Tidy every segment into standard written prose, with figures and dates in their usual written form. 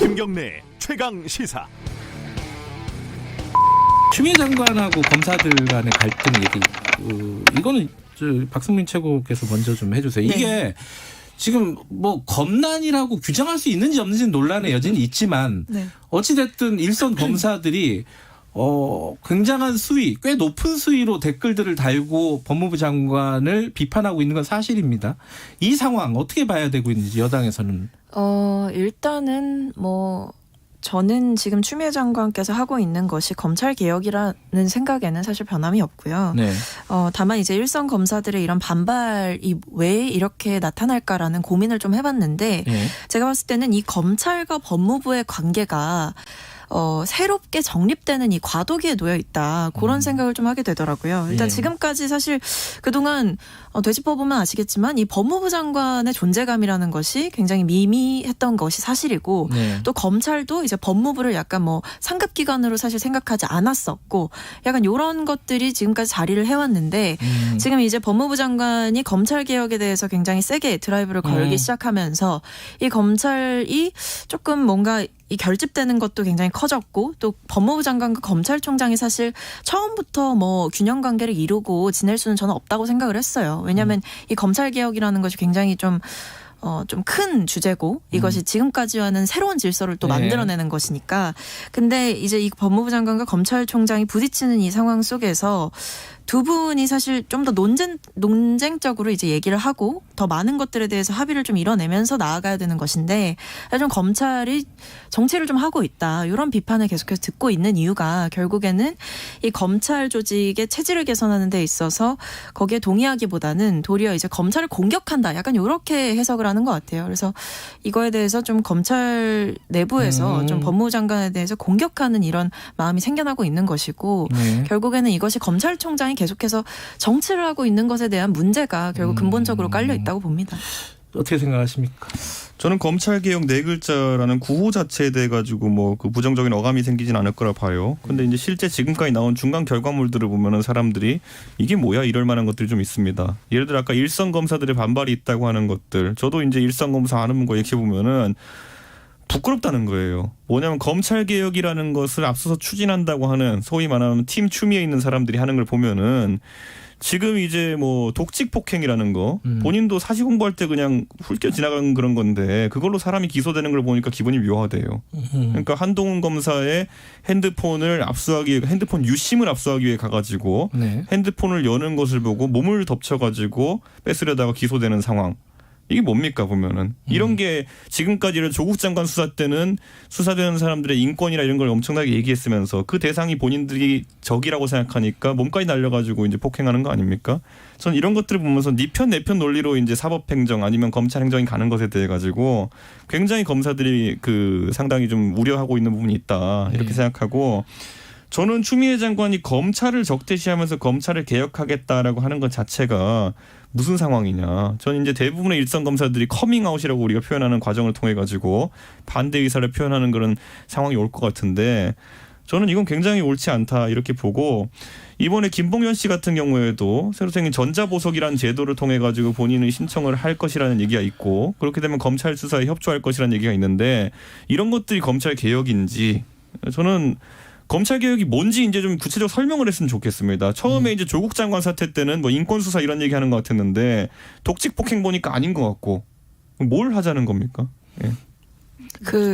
김경래 최강 시사. 추미애 장관하고 검사들 간의 갈등 얘기, 이거는 박승민 최고께서 먼저 좀 해주세요. 네. 이게 지금 뭐 검난이라고 규정할 수 있는지 없는지는 논란의 여전히 있지만 네. 어찌됐든 일선 검사들이 굉장한 수위, 꽤 높은 수위로 댓글들을 달고 법무부 장관을 비판하고 있는 건 사실입니다. 이 상황 어떻게 봐야 되고 있는지 여당에서는. 일단은 저는 지금 추미애 장관께서 하고 있는 것이 검찰 개혁이라는 생각에는 사실 변함이 없고요. 네. 다만 이제 일선 검사들의 이런 반발이 왜 이렇게 나타날까라는 고민을 좀 해봤는데 네. 제가 봤을 때는 이 검찰과 법무부의 관계가 새롭게 정립되는 이 과도기에 놓여 있다. 그런 생각을 좀 하게 되더라고요. 일단 예. 지금까지 사실 그동안 되짚어보면 아시겠지만 이 법무부 장관의 존재감이라는 것이 굉장히 미미했던 것이 사실이고 네. 또 검찰도 이제 법무부를 약간 상급 기관으로 사실 생각하지 않았었고 약간 이런 것들이 지금까지 자리를 해왔는데 지금 이제 법무부 장관이 검찰 개혁에 대해서 굉장히 세게 드라이브를 걸기 시작하면서 이 검찰이 조금 뭔가 이 결집되는 것도 굉장히 커졌고 또 법무부 장관과 검찰총장이 사실 처음부터 균형 관계를 이루고 지낼 수는 저는 없다고 생각을 했어요. 왜냐하면 이 검찰 개혁이라는 것이 굉장히 좀 큰 주제고 이것이 지금까지와는 새로운 질서를 또 네. 만들어내는 것이니까. 근데 이제 이 법무부 장관과 검찰총장이 부딪히는 이 상황 속에서 두 분이 사실 좀 더 논쟁적으로 이제 얘기를 하고 더 많은 것들에 대해서 합의를 좀 이뤄내면서 나아가야 되는 것인데 좀 검찰이 정치를 좀 하고 있다. 이런 비판을 계속해서 듣고 있는 이유가 결국에는 이 검찰 조직의 체질을 개선하는 데 있어서 거기에 동의하기보다는 도리어 이제 검찰을 공격한다. 약간 이렇게 해석을 하는 것 같아요. 그래서 이거에 대해서 좀 검찰 내부에서 좀 법무부 장관에 대해서 공격하는 이런 마음이 생겨나고 있는 것이고 네. 결국에는 이것이 검찰총장이 계속해서 정치를 하고 있는 것에 대한 문제가 결국 근본적으로 깔려 있다고 봅니다. 어떻게 생각하십니까? 저는 검찰개혁 네 글자라는 구호 자체에 대해 가지고 그 부정적인 어감이 생기진 않을 거라 봐요. 근데 이제 실제 지금까지 나온 중간 결과물들을 보면은 사람들이 이게 뭐야 이럴 만한 것들이 좀 있습니다. 예를 들어 아까 일선 검사들의 반발이 있다고 하는 것들. 저도 이제 일선 검사 아는 분과 얘기해 보면은 부끄럽다는 거예요. 뭐냐면 검찰개혁이라는 것을 앞서서 추진한다고 하는 소위 말하면 팀 추미애 있는 사람들이 하는 걸 보면은 지금 이제 독직 폭행이라는 거 본인도 사실 공부할 때 그냥 훑겨 지나간 그런 건데 그걸로 사람이 기소되는 걸 보니까 기분이 묘하대요. 그러니까 한동훈 검사의 핸드폰 유심을 압수하기 위해 가가지고 네. 핸드폰을 여는 것을 보고 몸을 덮쳐가지고 뺏으려다가 기소되는 상황. 이게 뭡니까 보면은 이런 게 지금까지 이런 조국 장관 수사 때는 수사되는 사람들의 인권이나 이런 걸 엄청나게 얘기했으면서 그 대상이 본인들이 적이라고 생각하니까 몸까지 날려가지고 이제 폭행하는 거 아닙니까? 저는 이런 것들을 보면서 네 편 내 편 논리로 이제 사법행정 아니면 검찰행정이 가는 것에 대해 가지고 굉장히 검사들이 상당히 좀 우려하고 있는 부분이 있다 이렇게 생각하고. 저는 추미애 장관이 검찰을 적대시하면서 검찰을 개혁하겠다라고 하는 것 자체가 무슨 상황이냐. 저는 이제 대부분의 일선 검사들이 커밍아웃이라고 우리가 표현하는 과정을 통해 가지고 반대 의사를 표현하는 그런 상황이 올 것 같은데 저는 이건 굉장히 옳지 않다 이렇게 보고 이번에 김봉현 씨 같은 경우에도 새로 생긴 전자보석이라는 제도를 통해 가지고 본인의 신청을 할 것이라는 얘기가 있고 그렇게 되면 검찰 수사에 협조할 것이라는 얘기가 있는데 이런 것들이 검찰 개혁인지 저는 검찰개혁이 뭔지 이제 좀 구체적으로 설명을 했으면 좋겠습니다. 처음에 이제 조국 장관 사태 때는 인권수사 이런 얘기 하는 것 같았는데 독직 폭행 보니까 아닌 것 같고 뭘 하자는 겁니까? 예.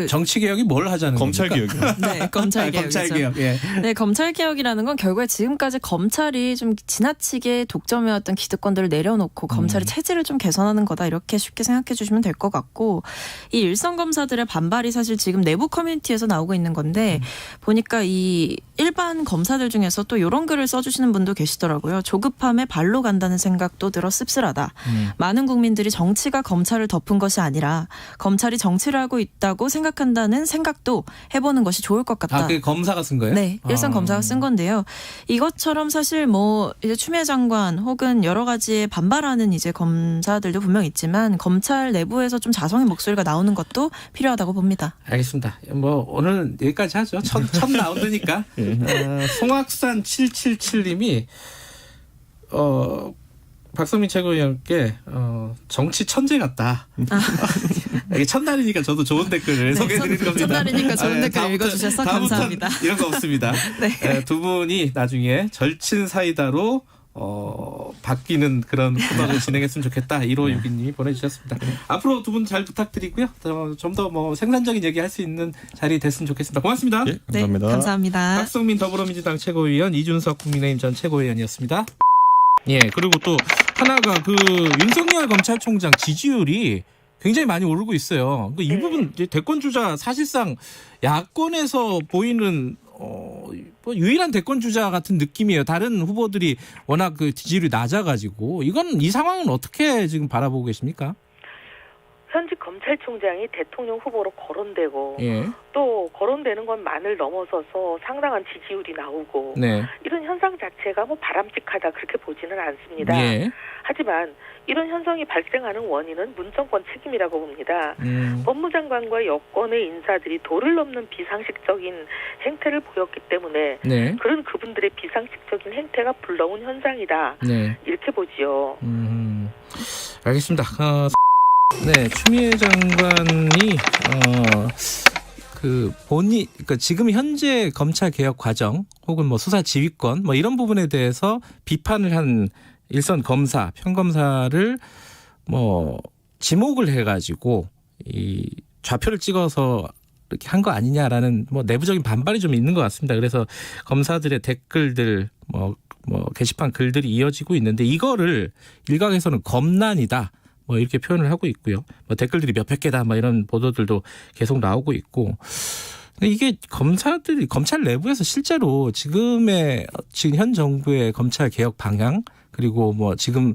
정치 개혁이 뭘 하자는 검찰 겁니까? 개혁이요. 네, 검찰 개혁이죠. 검찰 개혁. 예. 네, 검찰 개혁이라는 건 결국에 지금까지 검찰이 좀 지나치게 독점해왔던 기득권들을 내려놓고 검찰의 체질을 좀 개선하는 거다 이렇게 쉽게 생각해 주시면 될 것 같고 이 일선 검사들의 반발이 사실 지금 내부 커뮤니티에서 나오고 있는 건데 보니까 이 일반 검사들 중에서 또 이런 글을 써주시는 분도 계시더라고요. 조급함에 발로 간다는 생각도 들어 씁쓸하다. 많은 국민들이 정치가 검찰을 덮은 것이 아니라 검찰이 정치를 하고 있다고 생각한다는 생각도 해보는 것이 좋을 것 같다. 그게 검사가 쓴 거예요? 네, 일선 검사가 쓴 건데요. 이것처럼 사실 이제 추미애 장관 혹은 여러 가지에 반발하는 이제 검사들도 분명 있지만 검찰 내부에서 좀 자성의 목소리가 나오는 것도 필요하다고 봅니다. 알겠습니다. 오늘 여기까지 하죠. 첫 라운드니까. 송악산 777님이 박성민 최고위원께 정치 천재 같다. 이게 첫날이니까 저도 좋은 댓글을 소개해드리는 겁니다. 첫날이니까 좋은 댓글 다음부터는- 읽어주셔서 다음부터는 감사합니다. 이런 거 없습니다. 네. 두 분이 나중에 절친 사이다로 바뀌는 그런 코너를 진행했으면 좋겠다. 1호 6기님이 보내주셨습니다. 앞으로 두 분 잘 부탁드리고요. 좀 더 뭐 생산적인 얘기할 수 있는 자리 됐으면 좋겠습니다. 고맙습니다. 예, 감사합니다. 네, 감사합니다. 박성민 더불어민주당 최고위원, 이준석 국민의힘 전 최고위원이었습니다. 예, 그리고 또 하나가 그 윤석열 검찰총장 지지율이 굉장히 많이 오르고 있어요. 이 부분 이제 대권 주자 사실상 야권에서 보이는 뭐 유일한 대권 주자 같은 느낌이에요. 다른 후보들이 워낙 그 지지율이 낮아가지고 이 상황은 어떻게 지금 바라보고 계십니까? 현직 검찰총장이 대통령 후보로 거론되고 예, 또 거론되는 것만을 넘어서서 상당한 지지율이 나오고 네, 이런 현상 자체가 뭐 바람직하다 그렇게 보지는 않습니다. 예, 하지만 이런 현상이 발생하는 원인은 문정권 책임이라고 봅니다. 법무장관과 여권의 인사들이 도를 넘는 비상식적인 행태를 보였기 때문에 네, 그런 그분들의 비상식적인 행태가 불러온 현상이다. 네. 이렇게 보지요. 알겠습니다. 네, 추미애 장관이 그러니까 지금 현재 검찰 개혁 과정 혹은 뭐 수사 지휘권 뭐 이런 부분에 대해서 비판을 한 일선 검사, 평검사를 뭐 지목을 해가지고 이 좌표를 찍어서 이렇게 한 거 아니냐라는 뭐 내부적인 반발이 좀 있는 것 같습니다. 그래서 검사들의 댓글들 뭐 게시판 글들이 이어지고 있는데 이거를 일각에서는 검난이다. 뭐 이렇게 표현을 하고 있고요. 뭐 댓글들이 몇백 개다. 뭐 이런 보도들도 계속 나오고 있고. 근데 이게 검찰 내부에서 실제로 지금 현 정부의 검찰 개혁 방향 그리고 뭐 지금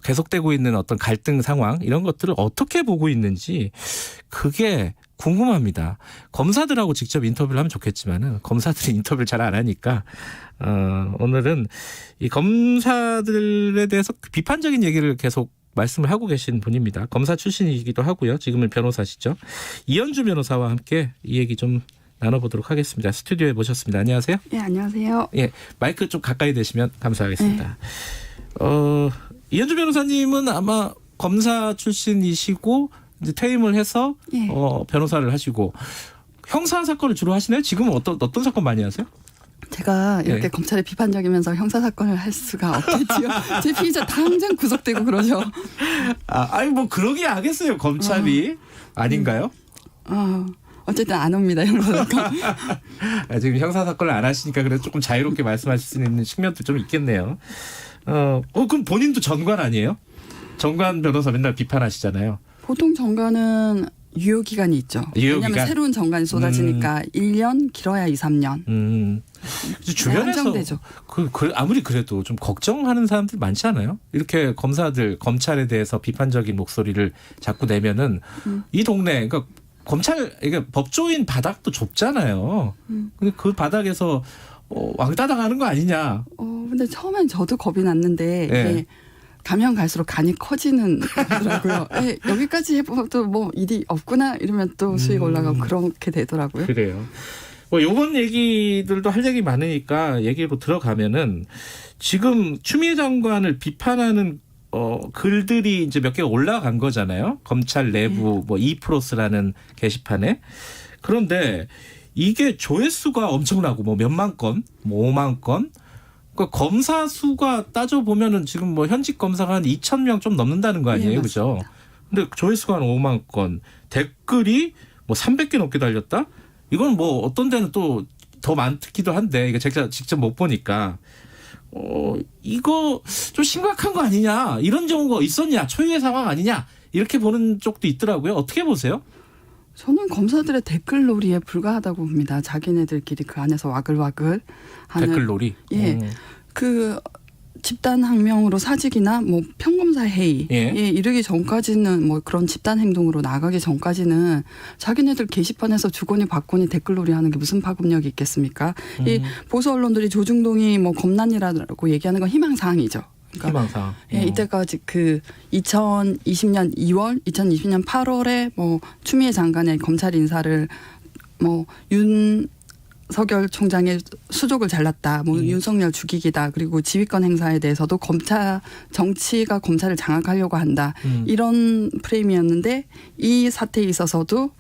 계속되고 있는 어떤 갈등 상황 이런 것들을 어떻게 보고 있는지 그게 궁금합니다. 검사들하고 직접 인터뷰를 하면 좋겠지만은 검사들이 인터뷰를 잘 안 하니까 오늘은 이 검사들에 대해서 비판적인 얘기를 계속 말씀을 하고 계신 분입니다. 검사 출신이기도 하고요. 지금은 변호사시죠. 이현주 변호사와 함께 이 얘기 좀 나눠보도록 하겠습니다. 스튜디오에 모셨습니다. 안녕하세요. 예, 안녕하세요. 예, 마이크 좀 가까이 대시면 감사하겠습니다. 이현주 변호사님은 아마 검사 출신이시고 이제 퇴임을 해서 예. 변호사를 하시고 형사 사건을 주로 하시나요? 지금은 어떤 사건 많이 하세요? 제가 이렇게 예. 검찰에 비판적이면서 형사 사건을 할 수가 없겠지요. 제 피의자 당장 구속되고 그러죠. 아니 뭐 그러기 하겠어요. 검찰이 아닌가요? 어쨌든 안 옵니다. 형사 사건. 지금 형사 사건을 안 하시니까 그래서 조금 자유롭게 말씀하실 수 있는 측면도 좀 있겠네요. 그럼 본인도 전관 아니에요? 전관 변호사 맨날 비판하시잖아요. 보통 정관은 유효 기간이 있죠. 유효기간? 왜냐하면 새로운 정관이 쏟아지니까 1년 길어야 2, 3년. 주변에서 한정되죠. 아무리 그래도 좀 걱정하는 사람들 많지 않아요? 이렇게 검찰에 대해서 비판적인 목소리를 자꾸 내면은 이 동네 그러니까 그러니까 법조인 바닥도 좁잖아요. 근데 그 바닥에서 왕따 당하는 거 아니냐? 근데 처음엔 저도 겁이 났는데 예. 이게 가면 갈수록 간이 커지는 거더라고요. 예, 여기까지 해봐도 뭐 일이 없구나 이러면 또 수익 올라가고 그렇게 되더라고요. 그래요. 뭐 요번 얘기들도 할 얘기 많으니까 얘기로 들어가면은 지금 추미애 장관을 비판하는 글들이 이제 몇 개가 올라간 거잖아요. 검찰 내부 뭐 이프로스라는 게시판에. 그런데 이게 조회수가 엄청나고 뭐 몇만 건, 뭐 5만 건. 그러니까 검사 수가 따져 보면은 지금 뭐 현직 검사가 한 2,000명 좀 넘는다는 거 아니에요, 네, 그죠? 근데 조회수가 한 5만 건, 댓글이 뭐 300개 넘게 달렸다. 이건 뭐 어떤 데는 또 더 많기도 한데 이거 제가 직접 못 보니까 이거 좀 심각한 거 아니냐? 이런 경우가 있었냐? 초유의 상황 아니냐? 이렇게 보는 쪽도 있더라고요. 어떻게 보세요? 저는 검사들의 댓글놀이에 불과하다고 봅니다. 자기네들끼리 그 안에서 와글와글 하는 댓글놀이. 예. 그 집단 항명으로 사직이나 뭐 평검사 회의에 예. 이르기 전까지는 뭐 그런 집단 행동으로 나가기 전까지는 자기네들 게시판에서 주거니 받거니 댓글놀이 하는 게 무슨 파급력이 있겠습니까? 이 보수 언론들이 조중동이 뭐 검난이라고 얘기하는 건 희망사항이죠. 그러니까 희망사항. 예, 이때까지 그 2020년 2월, 2020년 8월에 뭐 추미애 장관의 검찰 인사를 뭐 윤석열 총장의 수족을 잘랐다. 뭐 윤석열 죽이기다. 그리고 지휘권 행사에 대해서도 정치가 검찰을 장악하려고 한다. 이런 프레임이었는데 이 사태에 있어서도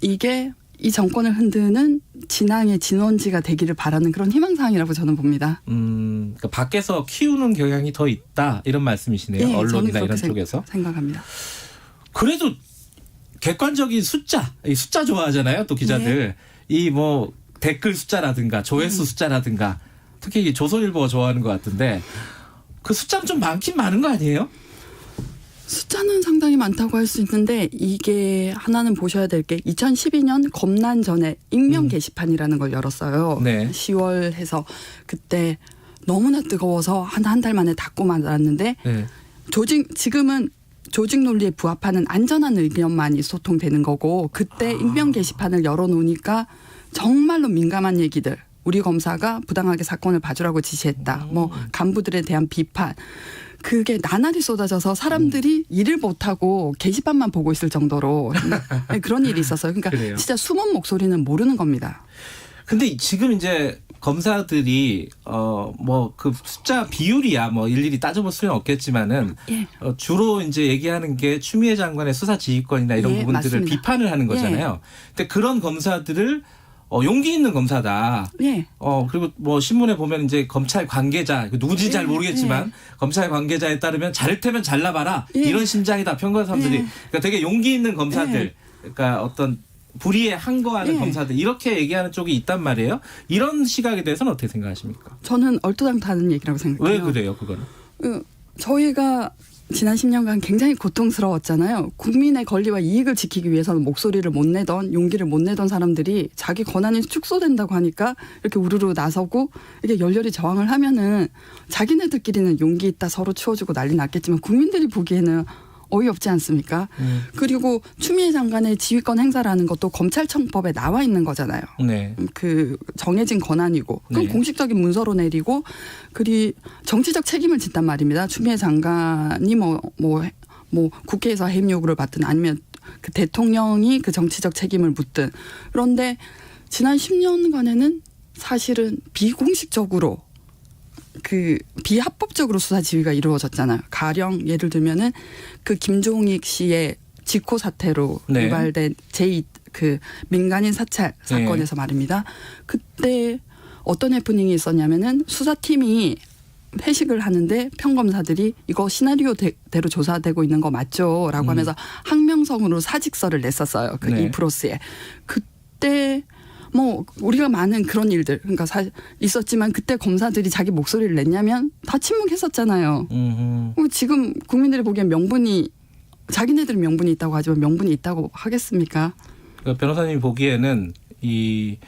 이게 이 정권을 흔드는 진앙의 진원지가 되기를 바라는 그런 희망사항이라고 저는 봅니다. 그러니까 밖에서 키우는 경향이 더 있다 이런 말씀이시네요. 네, 언론이나 저는 이런 그렇게 쪽에서. 생각합니다. 그래도 객관적인 숫자, 이 숫자 좋아하잖아요. 또 기자들. 이 뭐 댓글 숫자라든가 조회수 숫자라든가 특히 이 조선일보가 좋아하는 것 같은데 그 숫자는 좀 많긴 많은 거 아니에요? 숫자는 상당히 많다고 할 수 있는데 이게 하나는 보셔야 될 게 2012년 검난 전에 익명 게시판이라는 걸 열었어요. 네. 10월 해서 그때 너무나 뜨거워서 한 달 만에 닫고 말았는데 네. 지금은 조직 논리에 부합하는 안전한 의견만이 소통되는 거고 그때 익명 게시판을 열어놓으니까 정말로 민감한 얘기들 우리 검사가 부당하게 사건을 봐주라고 지시했다. 뭐 간부들에 대한 비판 그게 나날이 쏟아져서 사람들이 일을 못하고 게시판만 보고 있을 정도로 그런 일이 있었어요. 그러니까 그래요? 진짜 숨은 목소리는 모르는 겁니다. 근데 지금 이제 검사들이 뭐 그 숫자 비율이야 뭐 일일이 따져볼 수는 없겠지만은 예. 주로 이제 얘기하는 게 추미애 장관의 수사 지휘권이나 이런 예, 부분들을 맞습니다. 비판을 하는 거잖아요. 근데 그런 검사들을 용기 있는 검사다. 예. 그리고 뭐 신문에 보면 이제 검찰 관계자 누구인지 예, 잘 모르겠지만 검찰 관계자에 따르면 자를 테면 잘라봐라 예. 이런 심장이다 평균 사람들이 예. 그러니까 되게 용기 있는 검사들 그러니까 어떤 불의에 항거하는 예. 검사들 이렇게 얘기하는 쪽이 있단 말이에요. 이런 시각에 대해서는 어떻게 생각하십니까? 저는 얼토당토하는 얘기라고 생각해요. 왜 그래요 그거는? 저희가 지난 10년간 굉장히 고통스러웠잖아요. 국민의 권리와 이익을 지키기 위해서는 목소리를 못 내던 용기를 못 내던 사람들이 자기 권한이 축소된다고 하니까 이렇게 우르르 나서고 이렇게 열렬히 저항을 하면은 자기네들끼리는 용기 있다 서로 치워주고 난리 났겠지만 국민들이 보기에는 어이없지 않습니까? 그리고 추미애 장관의 지휘권 행사라는 것도 검찰청법에 나와 있는 거잖아요. 네. 그 정해진 권한이고 그건 네. 공식적인 문서로 내리고 그리 정치적 책임을 진단 말입니다. 추미애 장관이 뭐 국회에서 해임 요구를 받든 아니면 그 대통령이 그 정치적 책임을 묻든 그런데 지난 10년간에는 사실은 비공식적으로 그 비합법적으로 수사 지휘가 이루어졌잖아요. 가령 예를 들면은 그 김종익 씨의 직호 사태로 네. 유발된 제2 그 민간인 사찰 사건에서 말입니다. 그때 어떤 해프닝이 있었냐면은 수사팀이 회식을 하는데 평검사들이 이거 시나리오대로 조사되고 있는 거 맞죠?라고 하면서 항명성으로 사직서를 냈었어요. 그 네. 이프로스에. 그때 뭐 우리가 많은 그런 일들 그러니까 있었지만 그때 검사들이 자기 목소리를 냈냐면 다 침묵했었잖아요. 지금 국민들이 보기엔 명분이 자기네들은 명분이 있다고 하지만 명분이 있다고 하겠습니까? 그러니까 변호사님이 보기에는 이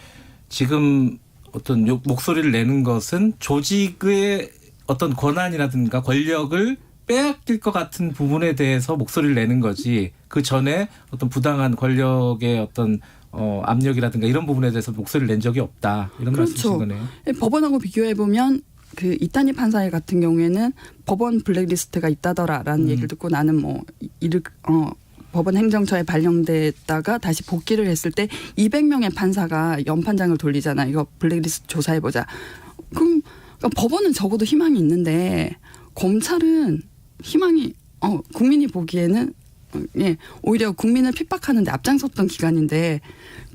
지금 어떤 목소리를 내는 것은 조직의 어떤 권한이라든가 권력을 빼앗길 것 같은 부분에 대해서 목소리를 내는 거지 그 전에 어떤 부당한 권력의 어떤 압력이라든가 이런 부분에 대해서 목소리를 낸 적이 없다 이런 말씀이신 거네요. 법원하고 비교해 보면 그 이탄희 판사 같은 경우에는 법원 블랙리스트가 있다더라라는 얘기를 듣고 나는 법원 행정처에 발령됐다가 다시 복귀를 했을 때 200명의 판사가 연판장을 돌리잖아. 이거 블랙리스트 조사해 보자. 그럼 그러니까 법원은 적어도 희망이 있는데 검찰은 희망이 국민이 보기에는 오히려 국민을 핍박하는데 앞장섰던 기관인데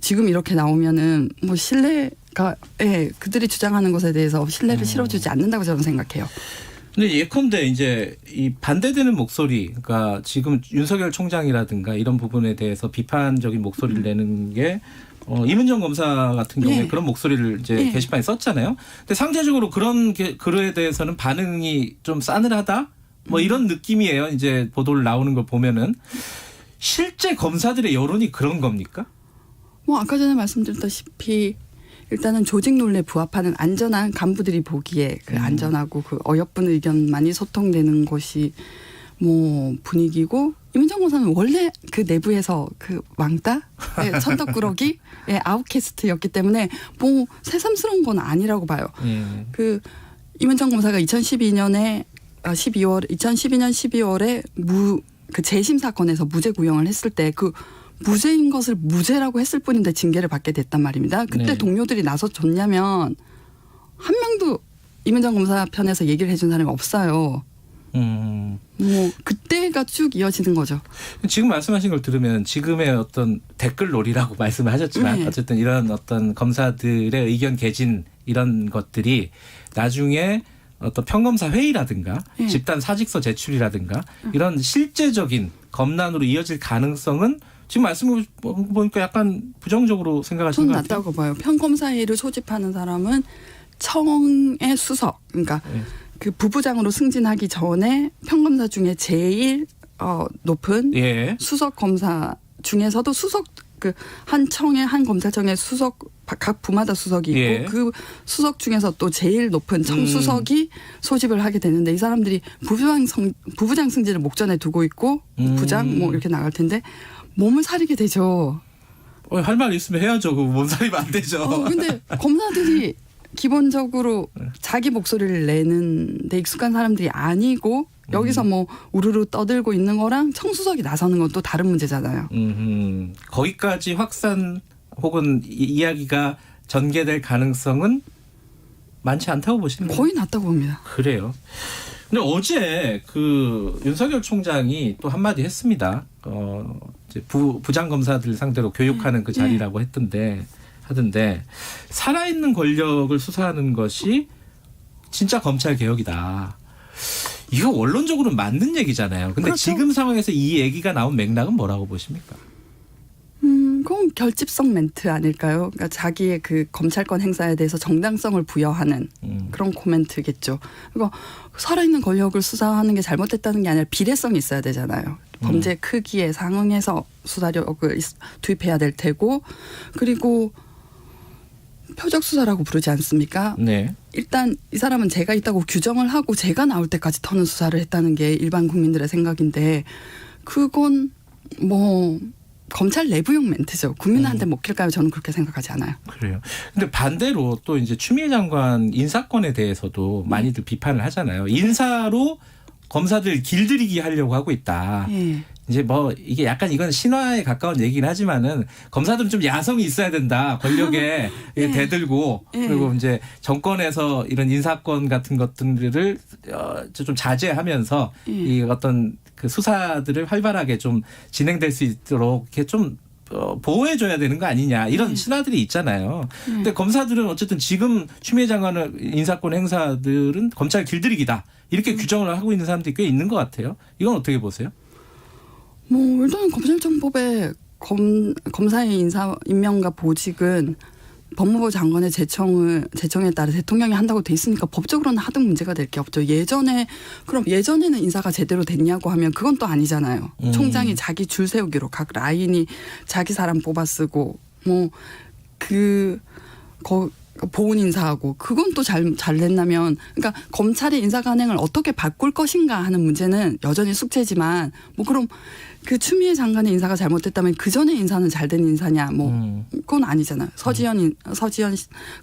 지금 이렇게 나오면은 뭐 신뢰가 그들이 주장하는 것에 대해서 신뢰를 실어주지 않는다고 저는 생각해요. 근데 예컨대 이제 이 반대되는 목소리, 그러니까 지금 윤석열 총장이라든가 이런 부분에 대해서 비판적인 목소리를 내는 게 이문정 검사 같은 경우에 그런 목소리를 이제 게시판에 썼잖아요. 근데 상대적으로 그런 글에 대해서는 반응이 좀 싸늘하다. 뭐 이런 느낌이에요. 이제 보도를 나오는 걸 보면은 실제 검사들의 여론이 그런 겁니까? 뭐 아까 전에 말씀드렸다시피 일단은 조직 논리에 부합하는 안전한 간부들이 보기에 그 안전하고 그 어여쁜 의견만이 소통되는 것이 뭐 분위기고 이문정 검사는 원래 그 내부에서 그 왕따, 천덕꾸러기, 아웃캐스트였기 때문에 뭐 새삼스러운 건 아니라고 봐요. 그 이문정 검사가 2012년 12월에 그 재심 사건에서 무죄 구형을 했을 때 그 무죄인 것을 무죄라고 했을 뿐인데 징계를 받게 됐단 말입니다. 그때 네. 동료들이 나서줬냐면 한 명도 이문정 검사 편에서 얘기를 해준 사람이 없어요. 뭐 그때가 쭉 이어지는 거죠. 지금 말씀하신 걸 들으면 지금의 어떤 댓글놀이라고 말씀을 하셨지만 네. 어쨌든 이런 어떤 검사들의 의견 개진 이런 것들이 나중에 어떤 평검사 회의라든가 네. 집단 사직서 제출이라든가 이런 실제적인 검난으로 이어질 가능성은 지금 말씀을 보니까 약간 부정적으로 생각하시는 저는 것 같아요. 낮다고 봐요. 평검사회의를 소집하는 사람은 청의 수석, 그러니까 네. 그 부부장으로 승진하기 전에 평검사 중에 제일 높은 예. 수석 검사 중에서도 수석 그 한 청의 한 검찰청의 수석 각 부마다 수석이 있고 예. 그 수석 중에서 또 제일 높은 청수석이 소집을 하게 되는데 이 사람들이 부부장 승진을 목전에 두고 있고 부장 뭐 이렇게 나갈 텐데 몸을 사리게 되죠. 할 말 있으면 해야죠. 그 몸살이면 안 되죠. 근데 검사들이 기본적으로 자기 목소리를 내는 데 익숙한 사람들이 아니고 여기서 뭐 우르르 떠들고 있는 거랑 청수석이 나서는 건 또 다른 문제잖아요. 거기까지 확산 혹은 이야기가 전개될 가능성은 많지 않다고 보시는 거예요? 거의 낮다고 봅니다. 그래요. 근데 어제 그 윤석열 총장이 또 한마디 했습니다. 이제 부장 검사들 상대로 교육하는 그 자리라고 하던데 살아있는 권력을 수사하는 것이 진짜 검찰 개혁이다. 이거 원론적으로는 맞는 얘기잖아요. 근데 그렇죠. 지금 상황에서 이 얘기가 나온 맥락은 뭐라고 보십니까? 그건 결집성 멘트 아닐까요? 그러니까 자기의 그 검찰권 행사에 대해서 정당성을 부여하는 그런 코멘트겠죠. 그리고 살아있는 권력을 수사하는 게 잘못됐다는 게 아니라 비례성이 있어야 되잖아요. 범죄 크기에 상응해서 수사력을 투입해야 될 테고 그리고 표적 수사라고 부르지 않습니까? 네. 일단 이 사람은 죄가 있다고 규정을 하고 죄가 나올 때까지 터는 수사를 했다는 게 일반 국민들의 생각인데 그건 뭐 검찰 내부용 멘트죠. 국민한테 먹힐까요? 저는 그렇게 생각하지 않아요. 그래요. 근데 반대로 또 이제 추미애 장관 인사권에 대해서도 많이들 비판을 하잖아요. 인사로 검사들 길들이기 하려고 하고 있다. 예. 이제 뭐 이게 약간 이건 신화에 가까운 얘기긴 하지만은 검사들은 좀 야성이 있어야 된다. 권력에 대들고 그리고 이제 정권에서 이런 인사권 같은 것들을 좀 자제하면서 이 어떤 그 수사들을 활발하게 좀 진행될 수 있도록 이렇게 좀 보호해줘야 되는 거 아니냐 이런 신화들이 있잖아요. 근데 검사들은 어쨌든 지금 추미애 장관의 인사권 행사들은 검찰 길들이기다 이렇게 규정을 하고 있는 사람들이 꽤 있는 것 같아요. 이건 어떻게 보세요? 뭐 일단 검찰청법에 검사의 임명과 보직은 법무부 장관의 제청에 따라 대통령이 한다고 돼 있으니까 법적으로는 하등 문제가 될 게 없죠. 그럼 예전에는 인사가 제대로 됐냐고 하면 그건 또 아니잖아요. 총장이 자기 줄 세우기로 각 라인이 자기 사람 뽑아 쓰고 뭐 보훈 인사하고 그건 또 잘 됐나면 그러니까 검찰의 인사 관행을 어떻게 바꿀 것인가 하는 문제는 여전히 숙제지만 뭐 그럼 그 추미애 장관의 인사가 잘못됐다면 그 전에 인사는 잘 된 인사냐 뭐 그건 아니잖아요. 서지현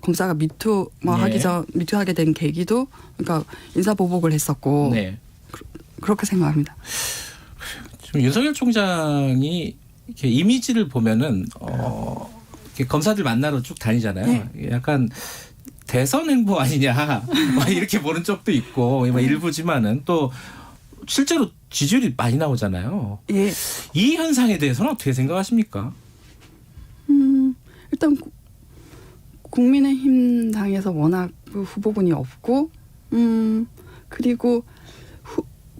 검사가 미투하게 된 계기도 그러니까 인사 보복을 했었고 네. 그렇게 생각합니다. 지금 윤석열 총장이 이렇게 이미지를 보면은 이렇게 검사들 만나러 쭉 다니잖아요. 네. 약간 대선 행보 아니냐 막 이렇게 보는 쪽도 있고 뭐 일부지만은 또 실제로 지지율이 많이 나오잖아요. 예. 이 현상에 대해서는 어떻게 생각하십니까? 일단 국민의힘 당에서 워낙 후보군이 없고 그리고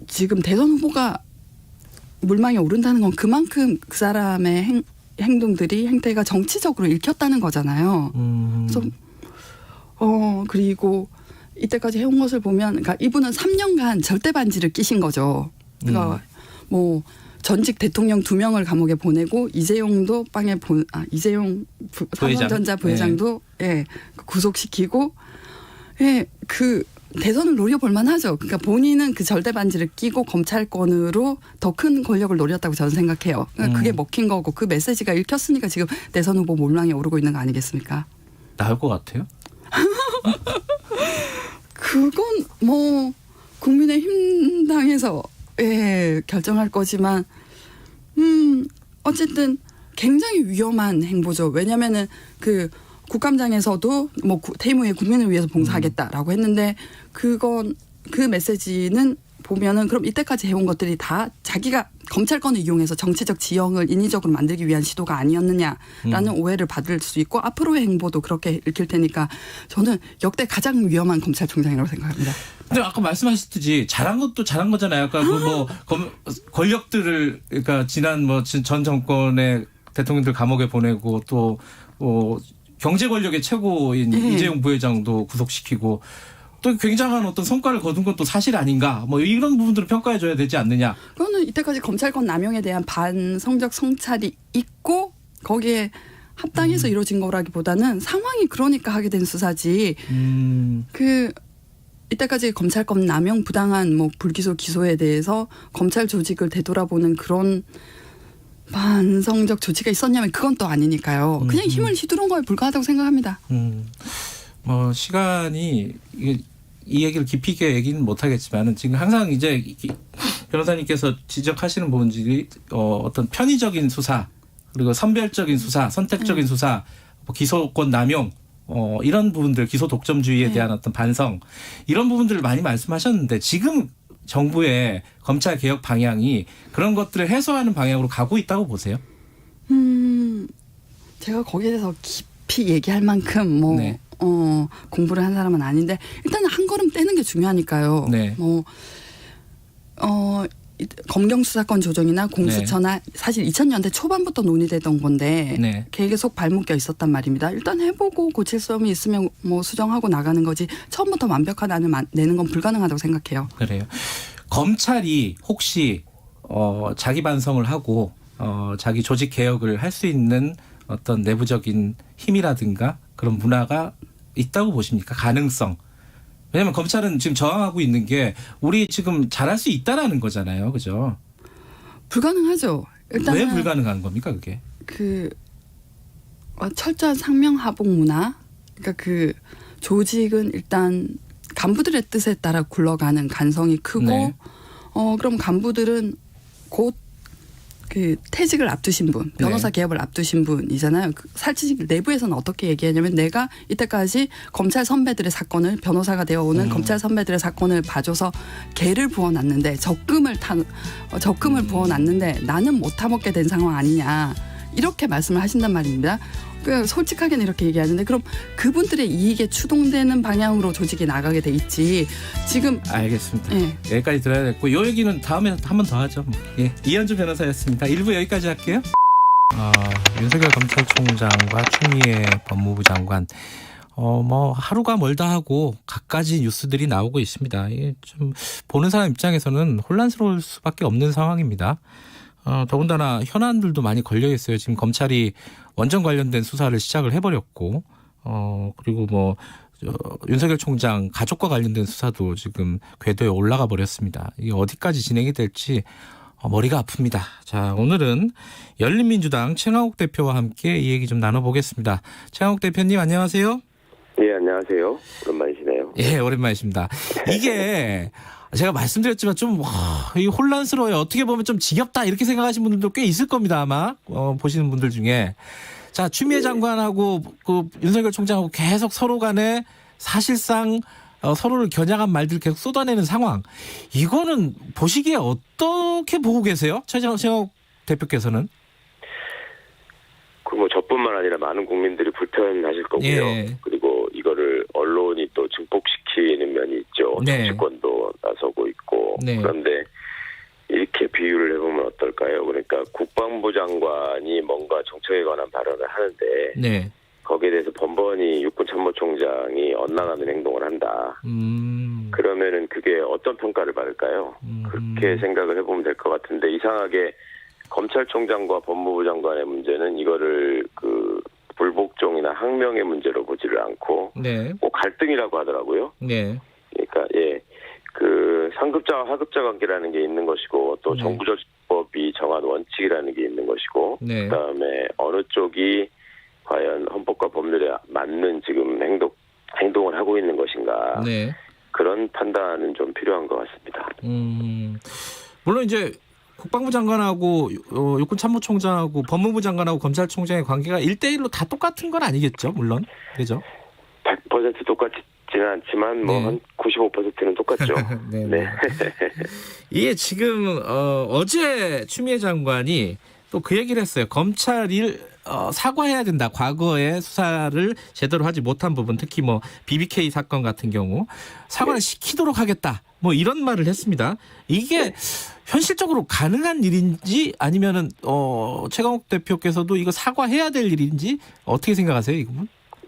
지금 대선 후보가 물망에 오른다는 건 그만큼 그 사람의 행태가 정치적으로 읽혔다는 거잖아요. 그래서 그리고 이때까지 해온 것을 보면, 그러니까 이분은 3년간 절대 반지를 끼신 거죠. 그러니까 뭐 전직 대통령 2명을 감옥에 보내고 이재용도 이재용 삼성전자 부회장도 구속시키고 그 대선을 노려볼 만하죠. 그러니까 본인은 그 절대 반지를 끼고 검찰권으로 더 큰 권력을 노렸다고 저는 생각해요. 그러니까 그게 먹힌 거고 그 메시지가 읽혔으니까 지금 대선 후보 몰망에 오르고 있는 거 아니겠습니까? 나올 것 같아요? 그건 뭐 국민의힘 당에서 결정할 거지만 어쨌든 굉장히 위험한 행보죠. 왜냐면은 그 국감장에서도 뭐 퇴임 후에 국민을 위해서 봉사하겠다라고 했는데 그 메시지는 보면은 그럼 이때까지 해온 것들이 다 자기가 검찰권을 이용해서 정치적 지형을 인위적으로 만들기 위한 시도가 아니었느냐라는 오해를 받을 수 있고 앞으로의 행보도 그렇게 읽힐 테니까 저는 역대 가장 위험한 검찰총장이라고 생각합니다. 근데 아까 말씀하셨듯이 잘한 것도 잘한 거잖아요. 아까 권력들을 그러니까 지난 뭐 전 정권의 대통령들 감옥에 보내고 또 경제 권력의 최고인 이재용 부회장도 구속시키고 또 굉장한 어떤 성과를 거둔 건 또 사실 아닌가? 뭐 이런 부분들을 평가해줘야 되지 않느냐? 그거는 이때까지 검찰권 남용에 대한 반성적 성찰이 있고 거기에 합당해서 이루어진 거라기보다는 상황이 그러니까 하게 된 수사지. 그 이때까지 검찰권 남용 부당한 뭐 불기소 기소에 대해서 검찰 조직을 되돌아보는 그런 반성적 조치가 있었냐면 그건 또 아니니까요. 그냥 힘을 휘두른 거에 불과하다고 생각합니다. 시간이 이 얘기를 깊이 있게 얘기는 못하겠지만은 지금 항상 이제 변호사님께서 지적하시는 부분들이 어떤 편의적인 수사 그리고 선별적인 수사, 선택적인 수사, 기소권 남용 이런 부분들 기소 독점주의에 대한 어떤 반성 이런 부분들을 많이 말씀하셨는데 지금 정부의 검찰 개혁 방향이 그런 것들을 해소하는 방향으로 가고 있다고 보세요? 제가 거기에 대해서 깊이 얘기할 만큼 네. 공부를 한 사람은 아닌데 일단은 한 걸음 떼는 게 중요하니까요. 네. 검경 수사권 조정이나 공수처나 네. 사실 2000년대 초반부터 논의되던 건데 네. 계획에 속 발묶여 있었단 말입니다. 일단 해보고 고칠 점이 있으면 뭐 수정하고 나가는 거지 처음부터 완벽한 안을 내는 건 불가능하다고 생각해요. 그래요. 검찰이 혹시 자기 반성을 하고 자기 조직 개혁을 할 수 있는 어떤 내부적인 힘이라든가 그런 문화가 있다고 보십니까? 가능성. 왜냐하면 검찰은 지금 저항하고 있는 게 우리 지금 잘할 수 있다라는 거잖아요. 그죠? 불가능하죠. 일단은 왜 불가능한 겁니까 그게? 철저한 상명하복 문화. 그러니까 그 조직은 일단 간부들의 뜻에 따라 굴러가는 간성이 크고 네. 그럼 간부들은 곧 그 퇴직을 앞두신 분, 변호사 개업을 앞두신 분이잖아요. 사실 내부에서는 어떻게 얘기하냐면 내가 이때까지 검찰 선배들의 사건을 변호사가 되어오는 검찰 선배들의 사건을 봐줘서 개를 부어놨는데 적금을 부어놨는데 나는 못 타먹게 된 상황 아니냐 이렇게 말씀을 하신단 말입니다. 솔직하게는 이렇게 얘기하는데 그럼 그분들의 이익에 추동되는 방향으로 조직이 나가게 돼 있지. 지금 알겠습니다. 네. 여기까지 들어야겠고 이 얘기는 다음에 한 번 더 하죠. 예. 이현주 변호사였습니다. 1부 여기까지 할게요. 윤석열 검찰총장과 추미애 법무부 장관 하루가 멀다 하고 갖가지 뉴스들이 나오고 있습니다. 이게 좀 보는 사람 입장에서는 혼란스러울 수밖에 없는 상황입니다. 더군다나 현안들도 많이 걸려 있어요. 지금 검찰이 원전 관련된 수사를 시작을 해버렸고, 그리고 윤석열 총장 가족과 관련된 수사도 지금 궤도에 올라가 버렸습니다. 이게 어디까지 진행이 될지 머리가 아픕니다. 자, 오늘은 열린민주당 최강욱 대표와 함께 이 얘기 좀 나눠보겠습니다. 최강욱 대표님 안녕하세요. 네, 안녕하세요. 오랜만이시네요. 예, 오랜만이십니다. 이게 제가 말씀드렸지만 좀 혼란스러워요. 어떻게 보면 좀 지겹다 이렇게 생각하시는 분들도 꽤 있을 겁니다. 아마 보시는 분들 중에. 자, 추미애 장관하고 그 윤석열 총장하고 계속 서로 간에 사실상 서로를 겨냥한 말들 계속 쏟아내는 상황. 이거는 보시기에 어떻게 보고 계세요? 최강욱 대표께서는? 저뿐만 아니라 많은 국민들이 불편하실 거고요. 예. 그리고 이거를 언론이 또 증폭시키는 면이 있죠. 네. 정치권도 나서고 있고. 네. 그런데 이렇게 비유를 해보면 어떨까요? 그러니까 국방부 장관이 뭔가 정책에 관한 발언을 하는데 네. 거기에 대해서 번번이 육군 참모총장이 엇나가는 행동을 한다. 그러면은 그게 어떤 평가를 받을까요? 그렇게 생각을 해보면 될 것 같은데 이상하게 검찰총장과 법무부 장관의 문제는 이거를 불복종이나 항명의 문제로 보지를 않고 네. 갈등이라고 하더라고요. 네. 그러니까 상급자와 하급자 관계라는 게 있는 것이고 또 정부조직법이 정한 원칙이라는 게 있는 것이고 네. 그다음에 어느 쪽이 과연 헌법과 법률에 맞는 지금 행동을 하고 있는 것인가. 네. 그런 판단은 좀 필요한 것 같습니다. 물론 이제 국방부 장관하고 육군참모총장하고 법무부 장관하고 검찰총장의 관계가 1대1로 다 똑같은 건 아니겠죠, 물론. 그죠? 100% 똑같지는 않지만 뭐 네. 한 95%는 똑같죠. 네. 네. 이게 지금 어제 추미애 장관이 또 그 얘기를 했어요. 검찰이 사과해야 된다. 과거에 수사를 제대로 하지 못한 부분, 특히 뭐 BBK 사건 같은 경우 사과를 시키도록 하겠다. 뭐 이런 말을 했습니다. 이게 현실적으로 가능한 일인지 아니면은 최강욱 대표께서도 이거 사과해야 될 일인지 어떻게 생각하세요, 이 부분?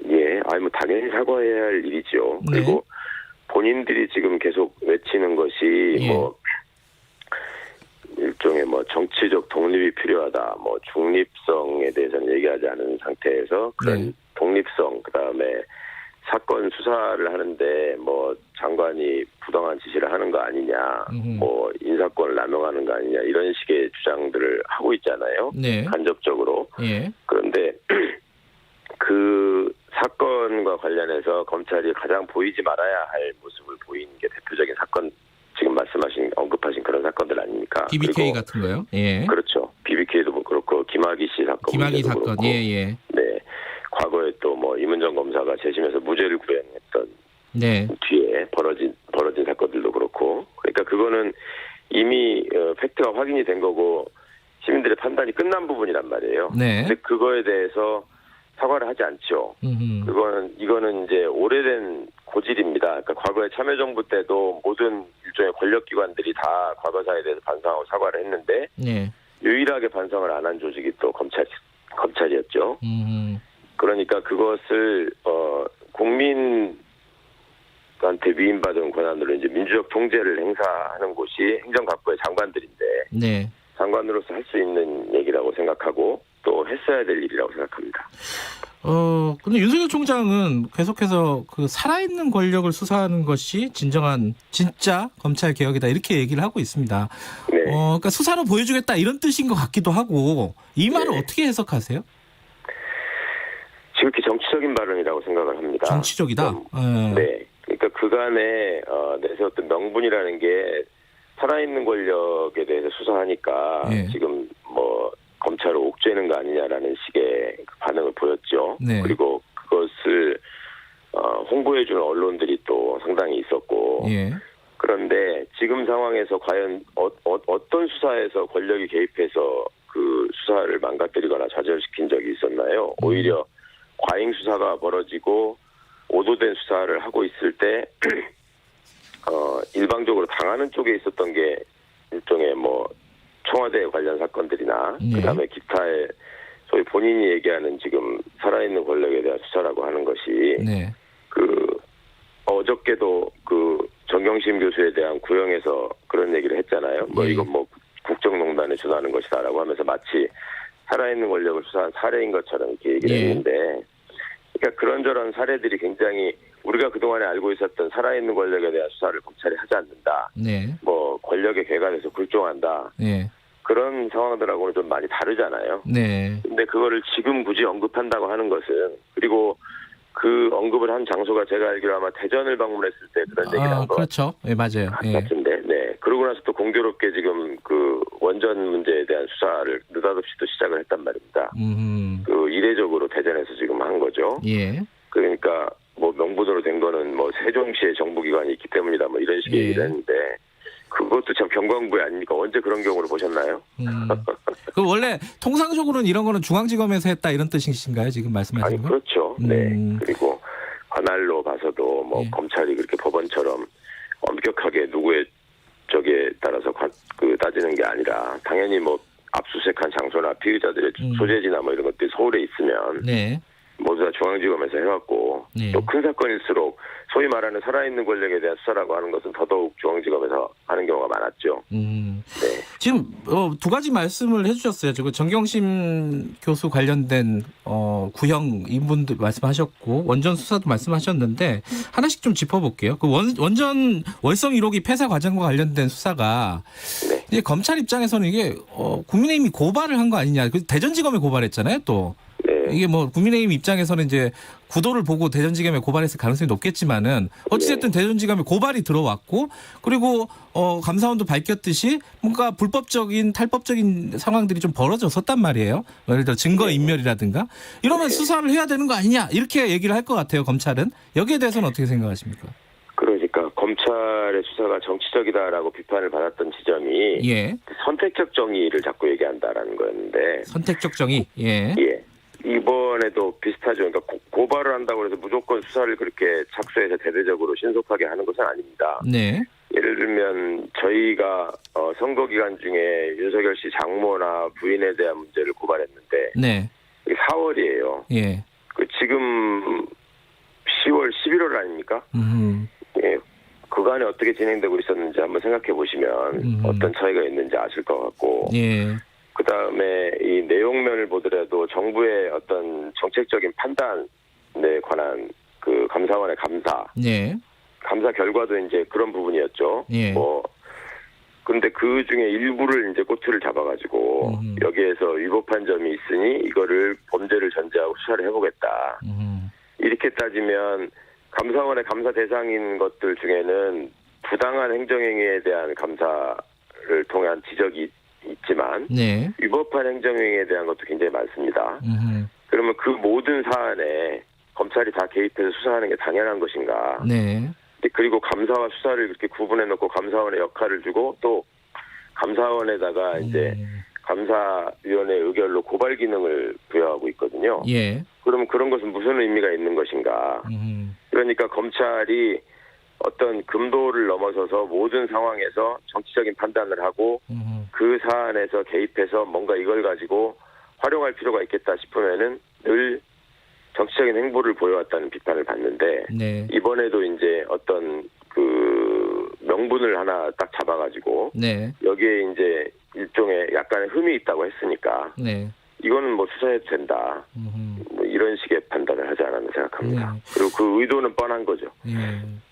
예, 아니 뭐 당연히 사과해야 할 일이죠. 네. 그리고 본인들이 지금 계속 외치는 것이 예. 뭐 일종의 뭐 정치적 독립이 필요하다, 뭐 중립성에 대해서는 얘기하지 않은 상태에서 그런 네. 독립성, 그다음에 사건 수사를 하는데 뭐 장관이 부당한 지시를 하는 거 아니냐, 뭐 인사권을 남용하는 거 아니냐 이런 식의 주장들을 하고 있잖아요. 네. 간접적으로. 예. 그런데 그 사건과 관련해서 검찰이 가장 보이지 말아야 할 모습을 보이는 게 대표적인 사건, 지금 언급하신 그런 사건들 아닙니까? BBK 그리고 같은 거요? 예. 그렇죠. BBK도 그렇고 김학의 씨 사건. 김학의 문제도 사건. 그렇고. 예. 네. 과거에 또 뭐 이문정 검사가 재심에서 무죄를 구형했던 네. 뒤에 벌어진 사건들도 그렇고. 그러니까 그거는 이미 팩트가 확인이 된 거고 시민들의 판단이 끝난 부분이란 말이에요. 네. 근데 그거에 대해서 사과를 하지 않죠. 이거는 이제 오래된 고질입니다. 그러니까 과거에 참여정부 때도 모든 일종의 권력기관들이 다 과거사에 대해서 반성하고 사과를 했는데 네. 유일하게 반성을 안 한 조직이 또 검찰이었죠. 그러니까 그것을 국민한테 위임받은 권한으로 이제 민주적 통제를 행사하는 곳이 행정각부의 장관들인데 네. 장관으로서 할 수 있는 얘기라고 생각하고 또 했어야 될 일이라고 생각합니다. 근데 윤석열 총장은 계속해서 그 살아있는 권력을 수사하는 것이 진짜 검찰 개혁이다 이렇게 얘기를 하고 있습니다. 네. 그러니까 수사로 보여주겠다 이런 뜻인 것 같기도 하고 이 말을 네. 어떻게 해석하세요? 지극히 정치적인 발언이라고 생각을 합니다. 정치적이다. 네. 그러니까 그간에 내세웠던 명분이라는 게 살아있는 권력에 대해서 수사하니까 네. 지금 뭐 검찰을 옥죄는 거 아니냐라는 식의 반응을 보였죠. 네. 그리고 그것을 홍보해주는 언론들이 또 상당히 있었고. 예. 그런데 지금 상황에서 과연 어떤 수사에서 권력이 개입해서 그 수사를 망가뜨리거나 좌절시킨 적이 있었나요? 오히려 과잉 수사가 벌어지고 오도된 수사를 하고 있을 때 일방적으로 당하는 쪽에 있었던 게 일종의 뭐 청와대 관련 사건들이나 네. 그다음에 기타의 소위 본인이 얘기하는 지금 살아있는 권력에 대한 수사라고 하는 것이 네. 어저께도 그 정경심 교수에 대한 구형에서 그런 얘기를 했잖아요. 뭐 네. 이건 뭐 국정농단에 준하는 것이다라고 하면서 마치 살아있는 권력을 수사한 사례인 것처럼 이렇게 얘기를 네. 했는데, 그러니까 그런저런 사례들이 굉장히 우리가 그동안에 알고 있었던 살아있는 권력에 대한 수사를 검찰이 하지 않는다. 네. 뭐 권력의 개간에서 굴종한다. 네. 그런 상황들하고는 좀 많이 다르잖아요. 네. 근데 그거를 지금 굳이 언급한다고 하는 것은, 그리고 그 언급을 한 장소가 제가 알기로 아마 대전을 방문했을 때 그런 얘기를 한 것 그렇죠. 예, 맞아요. 예. 같은데, 네. 그러고 나서 또 공교롭게 지금 그 원전 문제에 대한 수사를 느닷없이 또 시작을 했단 말입니다. 그 이례적으로 대전에서 지금 한 거죠. 예. 그러니까 뭐 명분으로 된 거는 뭐 세종시의 정부기관이 있기 때문이다 뭐 이런 식의 예. 얘기를 했는데, 그것도 참 경광부에 아닙니까? 언제 그런 경우를 보셨나요? 그 원래 통상적으로는 이런 거는 중앙지검에서 했다 이런 뜻이신가요? 지금 말씀하시는 아니, 거? 그렇죠. 네. 그리고 관할로 봐서도 뭐 예. 검찰이 그렇게 법원처럼 엄격하게 누구의 적에 따라서 따지는 게 아니라, 당연히 뭐 압수수색한 장소나 피의자들의 소재지나 뭐 이런 것들이 서울에 있으면 네. 모두 다 중앙지검에서 해왔고, 네. 또 큰 사건일수록 소위 말하는 살아있는 권력에 대한 수사라고 하는 것은 더더욱 중앙지검에서 하는 경우가 많았죠. 네. 지금 두 가지 말씀을 해주셨어요. 지금 정경심 교수 관련된 구형 이분도 말씀하셨고 원전 수사도 말씀하셨는데 하나씩 좀 짚어볼게요. 그 원전 월성 1호기 폐사 과정과 관련된 수사가 네. 이제 검찰 입장에서는 이게 국민의힘이 고발을 한 거 아니냐. 그 대전지검에 고발했잖아요, 또. 네. 이게 뭐 국민의힘 입장에서는 이제 구도를 보고 대전지검에 고발했을 가능성이 높겠지만은 어찌됐든 대전지검에 고발이 들어왔고 그리고 감사원도 밝혔듯이 뭔가 불법적인 탈법적인 상황들이 좀 벌어졌었단 말이에요. 예를 들어 증거 인멸이라든가 이러면 수사를 해야 되는 거 아니냐 이렇게 얘기를 할 것 같아요. 검찰은. 여기에 대해서는 어떻게 생각하십니까? 그러니까 검찰의 수사가 정치적이다라고 비판을 받았던 지점이 예. 선택적 정의를 자꾸 얘기한다라는 거였는데 선택적 정의. 예. 예. 이번에도 비슷하죠. 그러니까 고발을 한다고 해서 무조건 수사를 그렇게 착수해서 대대적으로 신속하게 하는 것은 아닙니다. 네. 예를 들면 저희가 선거 기간 중에 윤석열 씨 장모나 부인에 대한 문제를 고발했는데 네. 4월이에요. 예. 지금 10월, 11월 아닙니까? 예. 그간에 어떻게 진행되고 있었는지 한번 생각해 보시면 어떤 차이가 있는지 아실 것 같고. 예. 그 다음에 이 내용면을 보더라도 정부의 어떤 정책적인 판단에 관한 그 감사원의 감사 결과도 이제 그런 부분이었죠. 예. 근데 그 중에 일부를 이제 꼬투리를 잡아가지고 여기에서 위법한 점이 있으니 이거를 범죄를 전제하고 수사를 해보겠다. 이렇게 따지면 감사원의 감사 대상인 것들 중에는 부당한 행정행위에 대한 감사를 통한 지적이 있지만 네. 위법한 행정행위에 대한 것도 굉장히 많습니다. 그러면 그 모든 사안에 검찰이 다 개입해서 수사하는 게 당연한 것인가? 네. 그리고 감사와 수사를 그렇게 구분해놓고 감사원의 역할을 주고 또 감사원에다가 이제 감사위원회 의결로 고발 기능을 부여하고 있거든요. 예. 그러면 그런 것은 무슨 의미가 있는 것인가? 그러니까 검찰이 어떤 금도를 넘어서서 모든 상황에서 정치적인 판단을 하고 그 사안에서 개입해서 뭔가 이걸 가지고 활용할 필요가 있겠다 싶으면은 늘 정치적인 행보를 보여왔다는 비판을 받는데 네. 이번에도 이제 어떤 그 명분을 하나 딱 잡아가지고 네. 여기에 이제 일종의 약간의 흠이 있다고 했으니까 네. 이거는 뭐 수사해도 된다. 뭐 이런 식의 판단을 하지 않았나 생각합니다. 네. 그리고 그 의도는 뻔한 거죠. 예.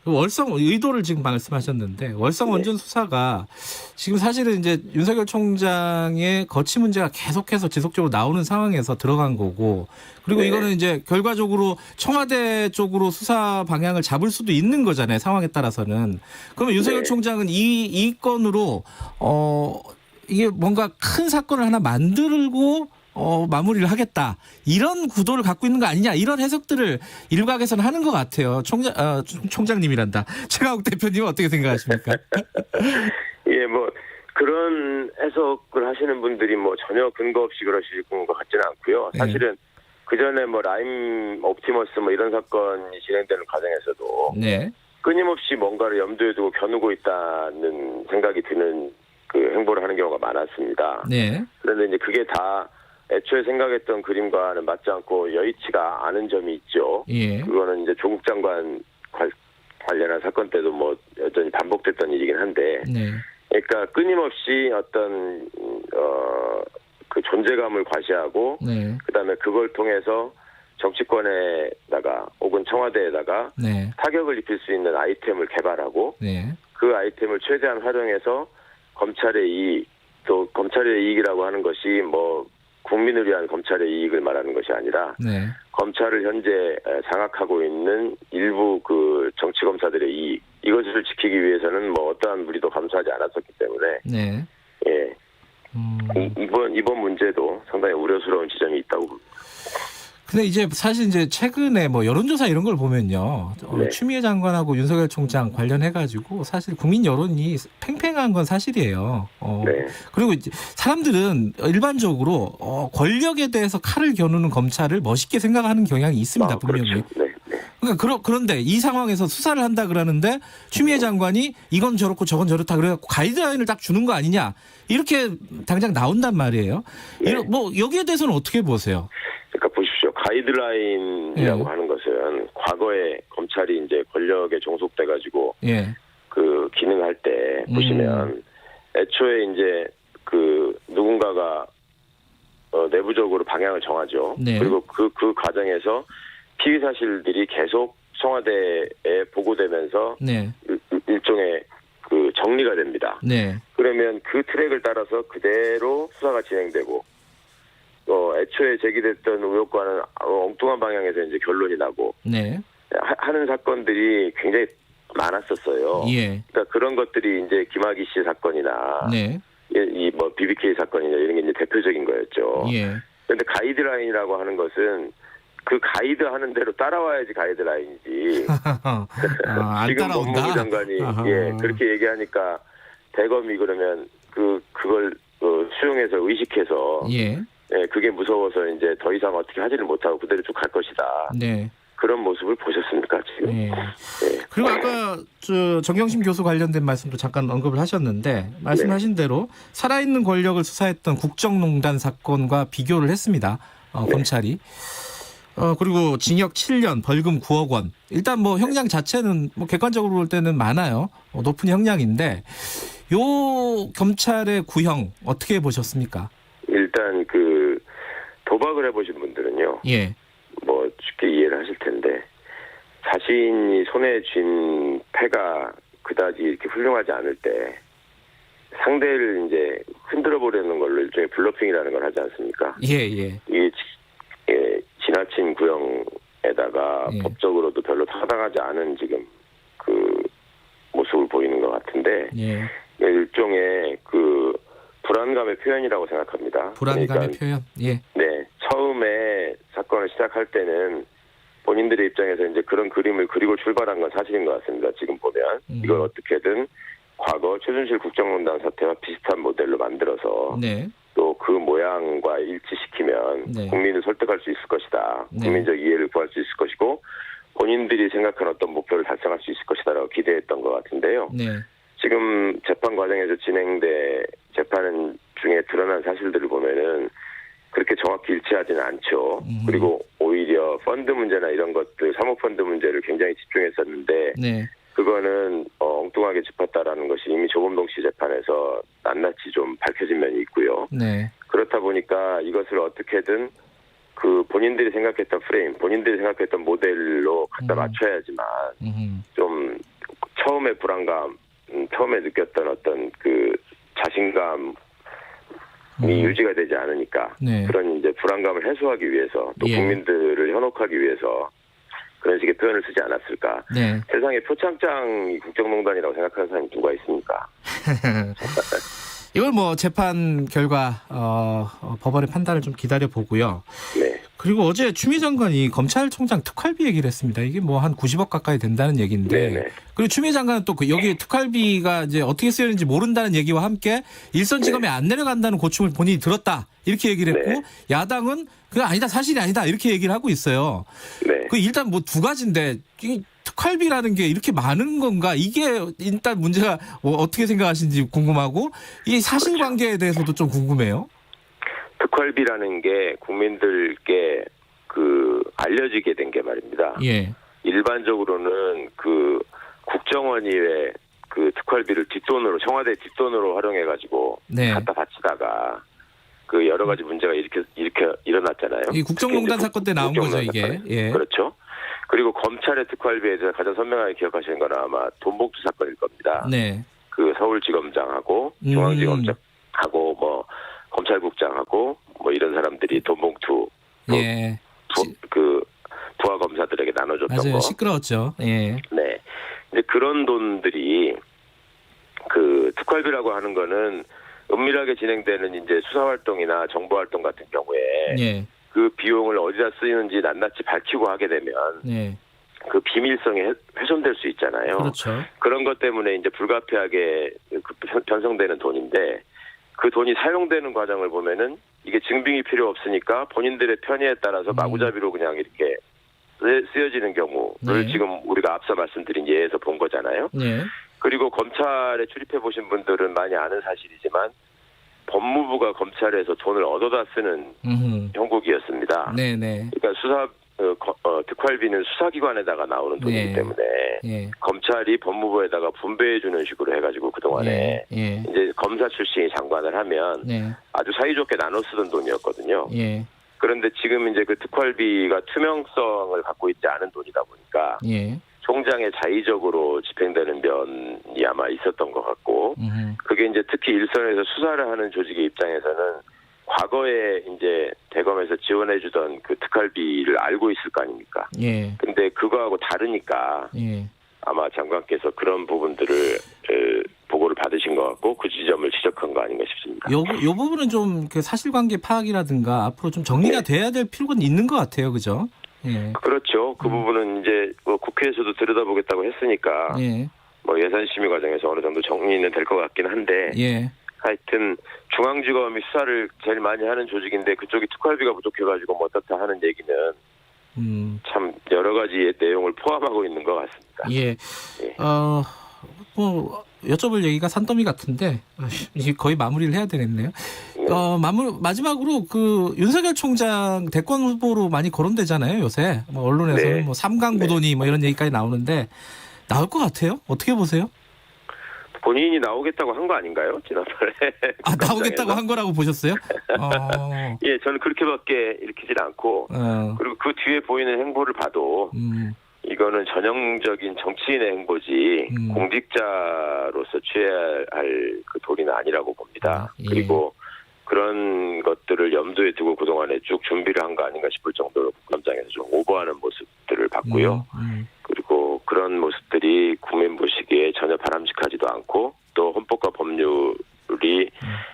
월성 의도를 지금 말씀하셨는데 월성 원전 수사가 지금 사실은 이제 윤석열 총장의 거취 문제가 계속해서 지속적으로 나오는 상황에서 들어간 거고 그리고 이거는 이제 결과적으로 청와대 쪽으로 수사 방향을 잡을 수도 있는 거잖아요. 상황에 따라서는. 그러면 윤석열 총장은 이 건으로 이게 뭔가 큰 사건을 하나 만들고 마무리를 하겠다. 이런 구도를 갖고 있는 거 아니냐. 이런 해석들을 일각에서는 하는 것 같아요. 총장님이란다. 최강욱 대표님은 어떻게 생각하십니까? 예, 뭐 그런 해석을 하시는 분들이 뭐 전혀 근거 없이 그러실 것 같지는 않고요. 사실은 그 전에 뭐 라임 옵티머스 뭐 이런 사건이 진행되는 과정에서도 네. 끊임없이 뭔가를 염두에 두고 겨누고 있다는 생각이 드는 그 행보를 하는 경우가 많았습니다. 네. 그런데 이제 그게 다 애초에 생각했던 그림과는 맞지 않고 여의치가 않은 점이 있죠. 예. 그거는 이제 조국 장관 관련한 사건 때도 뭐 여전히 반복됐던 일이긴 한데, 네. 그러니까 끊임없이 어떤 그 존재감을 과시하고, 네. 그다음에 그걸 통해서 정치권에다가 혹은 청와대에다가 네. 타격을 입힐 수 있는 아이템을 개발하고, 네. 그 아이템을 최대한 활용해서 검찰의 이익, 또 검찰의 이익이라고 하는 것이 뭐 국민을 위한 검찰의 이익을 말하는 것이 아니라 네. 검찰을 현재 장악하고 있는 일부 그 정치 검사들의 이익, 이것을 지키기 위해서는 뭐 어떠한 무리도 감수하지 않았었기 때문에 네. 예. 이번 문제도 상당히 우려스러운 지점이 있다고 봅니다. 근데 이제 사실 이제 최근에 뭐 여론조사 이런 걸 보면요. 네. 추미애 장관하고 윤석열 총장 관련해가지고 사실 국민 여론이 팽팽한 건 사실이에요. 네. 그리고 이제 사람들은 일반적으로 권력에 대해서 칼을 겨누는 검찰을 멋있게 생각하는 경향이 있습니다. 분명히. 그렇죠. 네. 네. 그러니까 그런데 이 상황에서 수사를 한다 그러는데 추미애 장관이 이건 저렇고 저건 저렇다 그래갖고 가이드라인을 딱 주는 거 아니냐 이렇게 당장 나온단 말이에요. 네. 뭐 여기에 대해서는 어떻게 보세요? 그러니까 보십시오. 가이드라인이라고 하는 것은 과거에 검찰이 이제 권력에 종속돼가지고 그 기능할 때 보시면 애초에 이제 그 누군가가 내부적으로 방향을 정하죠. 네. 그리고 그 과정에서 피의 사실들이 계속 청와대에 보고되면서 일종의 그 정리가 됩니다. 네. 그러면 그 트랙을 따라서 그대로 수사가 진행되고 애초에 제기됐던 의혹과는 엉뚱한 방향에서 이제 결론이 나고 네. 하는 사건들이 굉장히 많았었어요. 예. 그러니까 그런 것들이 이제 김학의 씨 사건이나 네. 이 뭐 BBK 사건이나 이런 게 이제 대표적인 거였죠. 예. 그런데 가이드라인이라고 하는 것은 그 가이드 하는 대로 따라와야지 가이드라인이지. 안 지금 따라온다. 법무부 장관이 아하. 예 그렇게 얘기하니까 대검이 그러면 그걸 수용해서 의식해서 예. 예 그게 무서워서 이제 더 이상 어떻게 하지를 못하고 그대로 쭉 갈 것이다. 네. 그런 모습을 보셨습니까 지금? 예. 예. 그리고 아까 정경심 교수 관련된 말씀도 잠깐 언급을 하셨는데 말씀하신 대로 살아있는 권력을 수사했던 국정농단 사건과 비교를 했습니다. 검찰이. 그리고 징역 7년, 벌금 9억 원. 일단 뭐 형량 자체는 뭐 객관적으로 볼 때는 많아요. 높은 형량인데 요 검찰의 구형 어떻게 보셨습니까? 일단 도박을 해보신 분들은요. 예. 뭐 쉽게 이해를 하실 텐데 자신이 손에 쥔 패가 그다지 이렇게 훌륭하지 않을 때 상대를 이제 흔들어 보려는 걸로 일종의 블러핑이라는 걸 하지 않습니까? 예, 예. 이게 지나친 구형에다가 예. 법적으로도 별로 타당하지 않은 지금 그 모습을 보이는 것 같은데 예. 일종의 불안감의 표현이라고 생각합니다. 불안감의 그러니까 표현. 예. 네, 처음에 사건을 시작할 때는 본인들의 입장에서 이제 그런 그림을 그리고 출발한 건 사실인 것 같습니다. 지금 보면 이걸 어떻게든 과거 최순실 국정농단 사태와 비슷한 모델로 만들어서 네. 또 그 모양과 일치시키면 네. 국민을 설득할 수 있을 것이다. 네. 국민적 이해를 구할 수 있을 것이고 본인들이 생각한 어떤 목표를 달성할 수 있을 것이다라고 기대했던 것 같은데요. 네. 지금 재판 과정에서 재판 중에 드러난 사실들을 보면은 그렇게 정확히 일치하지는 않죠. 그리고 오히려 펀드 문제나 이런 것들, 사모펀드 문제를 굉장히 집중했었는데 네. 그거는 엉뚱하게 짚었다라는 것이 이미 조범동 씨 재판에서 낱낱이 좀 밝혀진 면이 있고요. 네. 그렇다 보니까 이것을 어떻게든 본인들이 생각했던 프레임, 본인들이 생각했던 모델로 갖다 맞춰야지만 좀 처음에 불안감, 처음에 느꼈던 어떤 자신감이 유지가 되지 않으니까 네. 그런 이제 불안감을 해소하기 위해서 또 예. 국민들을 현혹하기 위해서 그런 식의 표현을 쓰지 않았을까. 네. 세상에 표창장이 국정농단이라고 생각하는 사람이 누가 있습니까? 이걸 뭐 재판 결과 법원의 판단을 좀 기다려 보고요. 네. 그리고 어제 추미애 장관이 검찰총장 특활비 얘기를 했습니다. 이게 뭐 한 90억 가까이 된다는 얘기인데. 네네. 그리고 추미애 장관은 또 여기 특활비가 이제 어떻게 쓰였는지 모른다는 얘기와 함께 일선지검에 안 내려간다는 고충을 본인이 들었다. 이렇게 얘기를 했고 네. 야당은 그냥 아니다 사실이 아니다 이렇게 얘기를 하고 있어요. 네. 일단 뭐 두 가지인데 이 특활비라는 게 이렇게 많은 건가? 이게 일단 문제가 어떻게 생각하시는지 궁금하고 이 사실관계에 대해서도 좀 궁금해요. 특활비라는 게 국민들께 알려지게 된 게 말입니다. 예. 일반적으로는 국정원이 왜 특활비를 뒷돈으로 청와대 뒷돈으로 활용해가지고 네. 갖다 바치다가 여러 가지 문제가 이렇게 일어났잖아요. 이 국정농단 사건 때 나온 거죠 이게. 예. 그렇죠. 그리고 검찰의 특활비에 대해서 가장 선명하게 기억하시는 건 아마 돈봉투 사건일 겁니다. 네. 서울지검장하고 중앙지검장하고 뭐 검찰국장하고 뭐 이런 사람들이 돈봉투 예. 부하 검사들에게 나눠줬던 맞아요. 거. 시끄러웠죠. 예. 네. 근데 그런 돈들이 특활비라고 하는 거는 은밀하게 진행되는 이제 수사 활동이나 정보 활동 같은 경우에 예. 그 비용을 어디다 쓰이는지 낱낱이 밝히고 하게 되면 예. 그 비밀성이 훼손될 수 있잖아요. 그렇죠. 그런 것 때문에 이제 불가피하게 편성되는 돈인데 그 돈이 사용되는 과정을 보면은 이게 증빙이 필요 없으니까 본인들의 편의에 따라서 마구잡이로 그냥 이렇게 쓰여지는 경우를 네. 지금 우리가 앞서 말씀드린 예에서 본 거잖아요. 네. 그리고 검찰에 출입해 보신 분들은 많이 아는 사실이지만 법무부가 검찰에서 돈을 얻어다 쓰는 형국이었습니다. 네네. 그러니까 특활비는 수사기관에다가 나오는 돈이기 네. 때문에 예. 검찰이 법무부에다가 분배해주는 식으로 해가지고 그동안에 예. 예. 이제 검사 출신이 장관을 하면 네. 아주 사이좋게 나눠 쓰던 돈이었거든요. 예. 그런데 지금 이제 특활비가 투명성을 갖고 있지 않은 돈이다 보니까 예. 총장의 자의적으로 집행되는 면이 아마 있었던 것 같고 그게 이제 특히 일선에서 수사를 하는 조직의 입장에서는 과거에 이제 대검에서 지원해주던 그 특활비를 알고 있을 거 아닙니까? 예. 근데 그거하고 다르니까 예. 아마 장관께서 그런 부분들을 보고를 받으신 것 같고 그 지점을 지적한 거 아닌가 싶습니다. 요 부분은 좀 그 사실관계 파악이라든가 앞으로 좀 정리가 돼야 될 필요가 있는 것 같아요, 그죠? 예. 그렇죠. 그 부분은 이제 뭐 국회에서도 들여다보겠다고 했으니까 예. 뭐 예산심의 과정에서 어느 정도 정리는 될 것 같긴 한데 예. 하여튼 중앙지검이 수사를 제일 많이 하는 조직인데 그쪽이 특활비가 부족해가지고 뭐 어떻다 하는 얘기는 참 여러 가지의 내용을 포함하고 있는 것 같습니다. 예. 예. 뭐 여쭤볼 얘기가 산더미 같은데 이제 거의 마무리를 해야 되겠네요. 마지막으로 그 윤석열 총장 대권 후보로 많이 거론되잖아요, 요새. 뭐 언론에서는 네. 뭐 삼강구도니 뭐 이런 얘기까지 나오는데 나올 것 같아요? 어떻게 보세요? 본인이 나오겠다고 한 거 아닌가요? 지난번에. 나오겠다고 한 거라고 보셨어요? 예, 저는 그렇게밖에 읽히질 않고 그리고 그 뒤에 보이는 행보를 봐도 이거는 전형적인 정치인의 행보지 공직자로서 취해야 할 그 도리는 아니라고 봅니다. 예. 그리고 그런 것들을 염두에 두고 그동안에 쭉 준비를 한 거 아닌가 싶을 정도로 국감장에서 좀 오버하는 모습들을 봤고요. 그리고 그런 모습들이 국민 보시기에 전혀 바람직하지도 않고 또 헌법과 법률이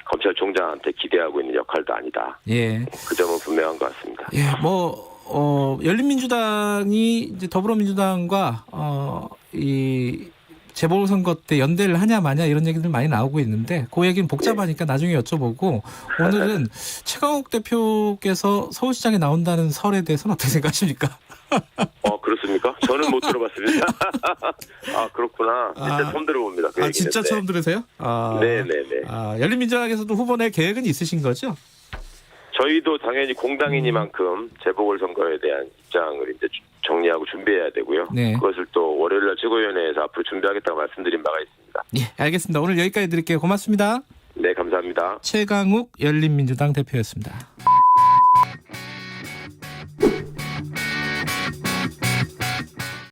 검찰총장한테 기대하고 있는 역할도 아니다. 예. 그 점은 분명한 것 같습니다. 예, 열린민주당이 이제 더불어민주당과 이 재보궐선거 때 연대를 하냐 마냐 이런 얘기들 많이 나오고 있는데 그 얘기는 복잡하니까 나중에 여쭤보고 오늘은 최강욱 대표께서 서울시장에 나온다는 설에 대해서는 어떻게 생각하십니까? 그렇습니까? 저는 못 들어봤습니다. 아, 그렇구나. 진짜 처음 들어봅니다. 그 얘기는. 진짜 처음 들으세요? 네네네. 열린민주당에서도 후보 낼 계획은 있으신 거죠? 저희도 당연히 공당이니만큼 재보궐선거에 대한 입장을 이제 정리하고 준비해야 되고요. 네. 그것을 또 월요일날 최고위원회에서 앞으로 준비하겠다고 말씀드린 바가 있습니다. 예, 알겠습니다. 오늘 여기까지 드릴게요. 고맙습니다. 네, 감사합니다. 최강욱 열린민주당 대표였습니다.